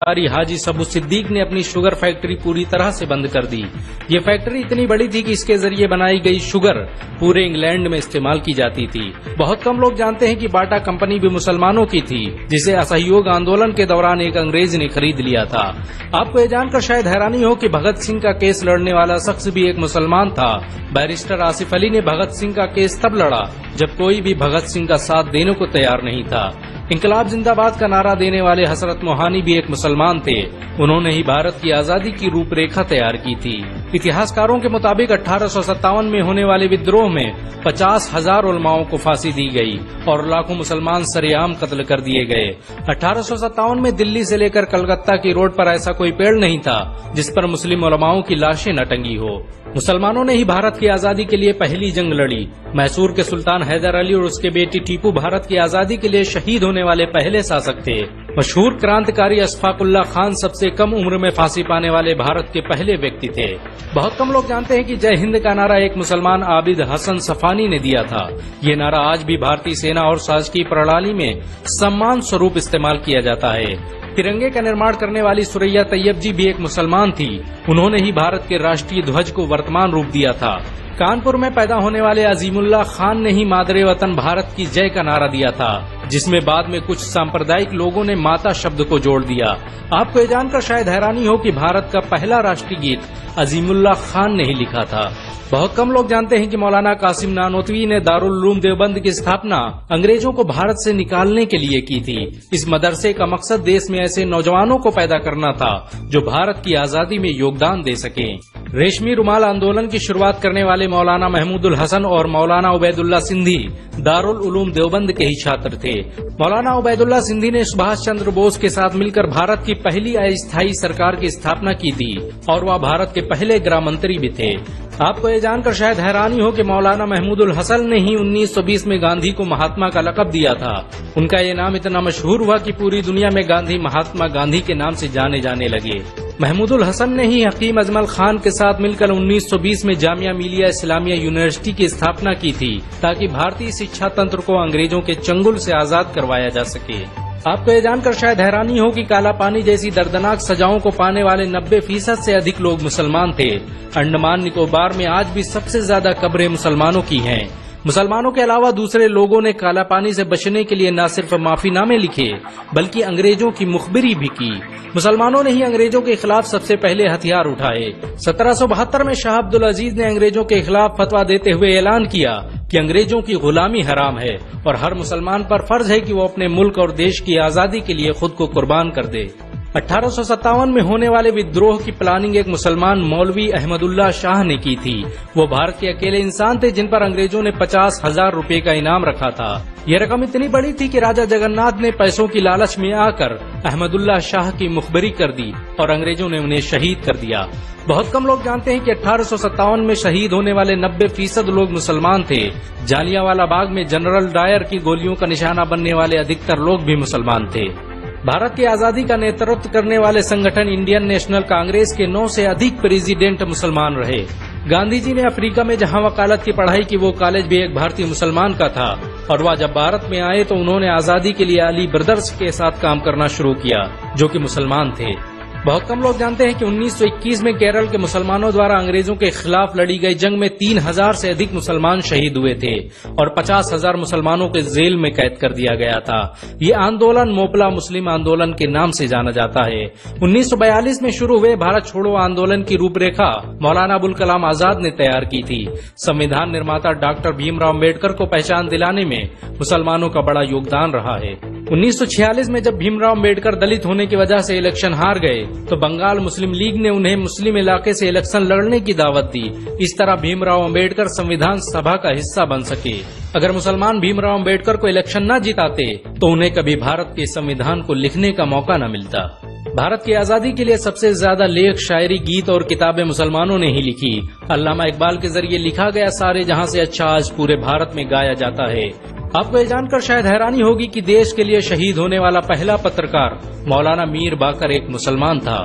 हाजी सबू सिद्दीक ने अपनी शुगर फैक्ट्री पूरी तरह से बंद कर दी। ये फैक्ट्री इतनी बड़ी थी कि इसके जरिए बनाई गई शुगर पूरे इंग्लैंड में इस्तेमाल की जाती थी। बहुत कम लोग जानते हैं कि बाटा कंपनी भी मुसलमानों की थी, जिसे असहयोग आंदोलन के दौरान एक अंग्रेज ने खरीद लिया था। आपको ये जानकर शायद हैरानी हो कि भगत सिंह का केस लड़ने वाला शख्स भी एक मुसलमान था। बैरिस्टर आसिफ अली ने भगत सिंह का केस तब लड़ा जब कोई भी भगत सिंह का साथ देने को तैयार नहीं था। इंकलाब जिंदाबाद का नारा देने वाले हसरत मोहानी भी एक मुसलमान थे। उन्होंने ही भारत की आजादी की रूपरेखा तैयार की थी। इतिहासकारों के मुताबिक 1857 में होने वाले विद्रोह में 50,000 उलमाओं को फांसी दी गई और लाखों मुसलमान सरेआम कत्ल कर दिए गए। 1857 में दिल्ली से लेकर कलकत्ता की रोड पर ऐसा कोई पेड़ नहीं था जिस पर मुस्लिम उलमाओं की लाशें न टंगी हो। मुसलमानों ने ही भारत की आजादी के लिए पहली जंग लड़ी। मैसूर के सुल्तान हैदर अली और उसके बेटी टीपू भारत की आजादी के लिए शहीद होने वाले पहले शासक थे। मशहूर क्रांतिकारी अशफाकुल्लाह खान सबसे कम उम्र में फांसी पाने वाले भारत के पहले व्यक्ति थे। बहुत कम लोग जानते हैं कि जय हिंद का नारा एक मुसलमान आबिद हसन सफानी ने दिया था। ये नारा आज भी भारतीय सेना और शासकीय प्रणाली में सम्मान स्वरूप इस्तेमाल किया जाता है। तिरंगे का निर्माण करने वाली सुरैया तैयब जी भी एक मुसलमान थी। उन्होंने ही भारत के राष्ट्रीय ध्वज को वर्तमान रूप दिया था। कानपुर में पैदा होने वाले अजीमुल्लाह खान ने ही मादरे वतन भारत की जय का नारा दिया था, जिसमें बाद में कुछ सांप्रदायिक लोगों ने माता शब्द को जोड़ दिया। आपको ये जानकर शायद हैरानी हो कि भारत का पहला राष्ट्रीय गीत अजीमुल्लाह खान ने ही लिखा था। बहुत कम लोग जानते हैं कि मौलाना कासिम नानोतवी ने दारुल उलूम देवबंद की स्थापना अंग्रेजों को भारत से निकालने के लिए की थी। इस मदरसे का मकसद देश में ऐसे नौजवानों को पैदा करना था जो भारत की आजादी में योगदान दे सकें। रेशमी रुमाल आंदोलन की शुरुआत करने वाले मौलाना महमूदुल हसन और मौलाना उबैदुल्ला सिंधी दारुल उलूम देवबंद के ही छात्र थे। मौलाना उबैदुल्ला सिंधी ने सुभाष चंद्र बोस के साथ मिलकर भारत की पहली अस्थायी सरकार की स्थापना की थी और वह भारत के पहले गृह मंत्री भी थे। आपको ये जानकर शायद हैरानी हो कि मौलाना महमूदुल हसन ने ही 1920 में गांधी को महात्मा का लक़ब दिया था। उनका ये नाम इतना मशहूर हुआ कि पूरी दुनिया में गांधी महात्मा गांधी के नाम से जाने जाने लगे। महमूदुल हसन ने ही हकीम अजमल खान के साथ मिलकर 1920 में जामिया मिलिया इस्लामिया यूनिवर्सिटी की स्थापना की थी, ताकि भारतीय शिक्षा तंत्र को अंग्रेजों के चंगुल से आजाद करवाया जा सके। आपको ये जानकर शायद हैरानी हो कि काला पानी जैसी दर्दनाक सजाओं को पाने वाले 90% से अधिक लोग मुसलमान थे। अंडमान निकोबार में आज भी सबसे ज्यादा कब्रें मुसलमानों की हैं। मुसलमानों के अलावा दूसरे लोगों ने काला पानी से बचने के लिए न सिर्फ माफीनामे लिखे बल्कि अंग्रेजों की मुखबिरी भी की। मुसलमानों ने ही अंग्रेजों के खिलाफ सबसे पहले हथियार उठाए। 1772 में शाह अब्दुल अजीज ने अंग्रेजों के खिलाफ फतवा देते हुए ऐलान किया कि अंग्रेजों की गुलामी हराम है और हर मुसलमान पर फर्ज है कि वो अपने मुल्क और देश की आजादी के लिए खुद को कुर्बान कर दे। 1857 में होने वाले विद्रोह की प्लानिंग एक मुसलमान मौलवी अहमदुल्लाह शाह ने की थी। वो भारत के अकेले इंसान थे जिन पर अंग्रेजों ने 50,000 रुपए का इनाम रखा था। यह रकम इतनी बड़ी थी कि राजा जगन्नाथ ने पैसों की लालच में आकर अहमदुल्लाह शाह की मुखबरी कर दी और अंग्रेजों ने उन्हें शहीद कर दिया। बहुत कम लोग जानते हैं कि 1857 में शहीद होने वाले 90% लोग मुसलमान थे। जालियांवाला बाग में जनरल डायर की गोलियों का निशाना बनने वाले अधिकतर लोग भी मुसलमान थे। भारत की आजादी का नेतृत्व करने वाले संगठन इंडियन नेशनल कांग्रेस के 9 से अधिक प्रेसिडेंट मुसलमान रहे। गांधी जी ने अफ्रीका में जहां वकालत की पढ़ाई की, वो कॉलेज भी एक भारतीय मुसलमान का था और वह जब भारत में आए तो उन्होंने आजादी के लिए अली ब्रदर्स के साथ काम करना शुरू किया, जो कि मुसलमान थे। बहुत कम लोग जानते हैं कि 1921 में केरल के मुसलमानों द्वारा अंग्रेजों के खिलाफ लड़ी गई जंग में 3000 से अधिक मुसलमान शहीद हुए थे और 50,000 मुसलमानों को जेल में कैद कर दिया गया था। ये आंदोलन मोपला मुस्लिम आंदोलन के नाम से जाना जाता है। 1942 में शुरू हुए भारत छोड़ो आंदोलन की रूपरेखा मौलाना अबुल कलाम आजाद ने तैयार की थी। संविधान निर्माता डॉक्टर भीमराव अम्बेडकर को पहचान दिलाने में मुसलमानों का बड़ा योगदान रहा है। 1946 में जब भीमराव अम्बेडकर दलित होने की वजह से इलेक्शन हार गए तो बंगाल मुस्लिम लीग ने उन्हें मुस्लिम इलाके से इलेक्शन लड़ने की दावत दी। इस तरह भीमराव अम्बेडकर संविधान सभा का हिस्सा बन सके। अगर मुसलमान भीमराव अम्बेडकर को इलेक्शन न जिताते तो उन्हें कभी भारत के संविधान को लिखने का मौका न मिलता। भारत की आजादी के लिए सबसे ज्यादा लेख, शायरी, गीत और किताबें मुसलमानों ने ही लिखी। अल्लामा इकबाल के जरिए लिखा गया सारे जहां से अच्छा आज पूरे भारत में गाया जाता है। आपको ये जानकर शायद हैरानी होगी कि देश के लिए शहीद होने वाला पहला पत्रकार मौलाना मीर बाकर एक मुसलमान था।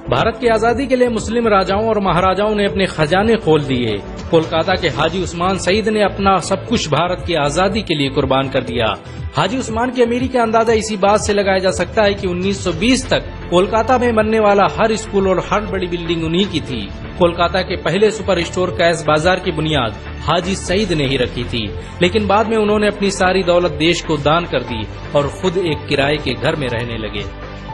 भारत की आजादी के लिए मुस्लिम राजाओं और महाराजाओं ने अपने खजाने खोल दिए। कोलकाता के हाजी उस्मान सईद ने अपना सब कुछ भारत की आजादी के लिए कुर्बान कर दिया। हाजी उस्मान की अमीरी का अंदाजा इसी बात से लगाया जा सकता है कि 1920 तक कोलकाता में बनने वाला हर स्कूल और हर बड़ी बिल्डिंग उन्हीं की थी। कोलकाता के पहले सुपर स्टोर कैश बाजार की बुनियाद हाजी सईद ने ही रखी थी, लेकिन बाद में उन्होंने अपनी सारी दौलत देश को दान कर दी और खुद एक किराए के घर में रहने लगे।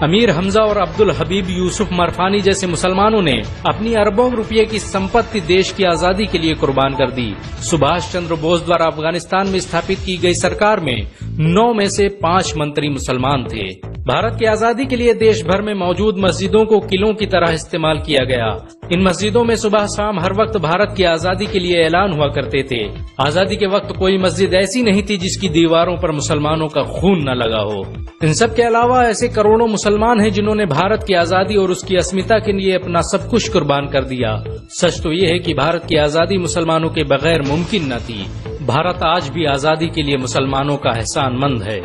अमीर हमजा और अब्दुल हबीब यूसुफ मरफानी जैसे मुसलमानों ने अपनी अरबों रुपये की संपत्ति देश की आजादी के लिए कुर्बान कर दी। सुभाष चंद्र बोस द्वारा अफगानिस्तान में स्थापित की गई सरकार में 9 में से 5 मंत्री मुसलमान थे। भारत की आजादी के लिए देश भर में मौजूद मस्जिदों को किलों की तरह इस्तेमाल किया गया। इन मस्जिदों में सुबह शाम हर वक्त भारत की आजादी के लिए ऐलान हुआ करते थे। आजादी के वक्त कोई मस्जिद ऐसी नहीं थी जिसकी दीवारों पर मुसलमानों का खून न लगा हो। इन सब के अलावा ऐसे करोड़ों मुसलमान हैं जिन्होंने भारत की आजादी और उसकी अस्मिता के लिए अपना सब कुछ कुर्बान कर दिया। सच तो ये है कि भारत की आजादी मुसलमानों के बगैर मुमकिन न थी। भारत आज भी आजादी के लिए मुसलमानों का एहसानमंद है।